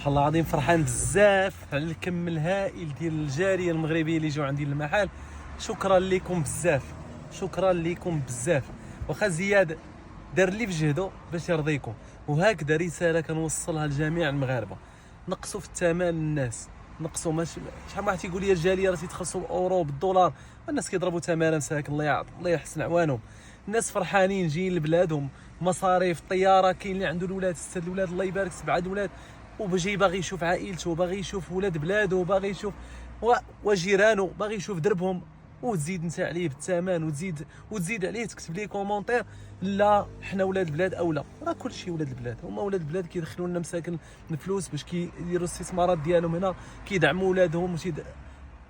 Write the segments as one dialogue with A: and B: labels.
A: استغفر الله العظيم، فرحان بزاف على الكم الهائل ديال الجاليه المغربيه اللي جاو عندي للمحل. شكرا لكم بزاف، شكرا لكم بزاف. واخا زياد دار اللي في جهده باش يرضيكم، وهكذا رساله كنوصلها لجميع المغاربه. نقصوا في الثمن للناس، نقصوا. ماشي شحال من واحد تيقول لي الجاليه راه تيتخلصوا بالاورو بالدولار، والناس كيضربوا ثمنها مساكن. الله يحسن عوانهم. الناس فرحانين جايين لبلادهم، مصاريف الطياره. كاين اللي عنده الاولاد 6 الاولاد الله يبارك 7 الاولاد، وبجي باغي يشوف عائلته، باغي يشوف ولاد بلاده، باغي يشوف وجيرانه، باغي يشوف دربهم. وتزيد انت عليه بالثمن، وتزيد عليه تكتب ليه كومونتير لا حنا ولاد البلاد او لا. راه كلشي ولاد البلاد، هما ولاد البلاد كيدخلوا لنا مساكن الفلوس باش كيديروا الاستثمارات ديالهم هنا، كيدعموا ولادهم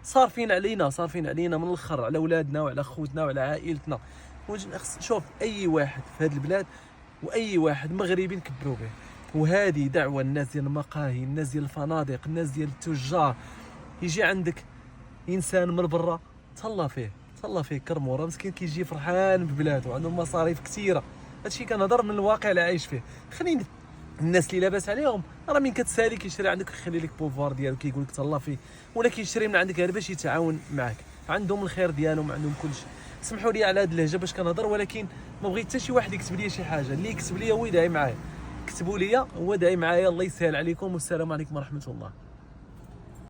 A: صارفين علينا من الاخر، على ولادنا وعلى خوتنا وعلى عائلتنا. شوف اي واحد في هذه البلاد واي واحد مغربي نكبروا به. وهذه دعوه الناس ديال المقاهي، الناس ديال الفنادق، الناس ديال التجار. يجي عندك انسان من برا تهلا فيه كرمو، راه مسكين كيجي فرحان ببلاده، عنده مصاريف كثيره. هادشي كنهضر من الواقع اللي عايش فيه. خليني الناس اللي لاباس عليهم راه من كتسالي كيشري عندك يخلي لك بوفوار ديالو، كيقول لك تهلا فيه، ولا كيشري من عندك غير باش يتعاون معك. عندهم الخير ديالهم، عندهم كل شيء. سمحوا لي على هذه اللهجه باش كنهضر، ولكن ما بغيت حتى شي واحد يكتب لي شي حاجه. اللي يكتب لي هو يدعي معايا، كتبوا لي هو داعي معايا. الله يسهل عليكم، والسلام عليكم ورحمه الله.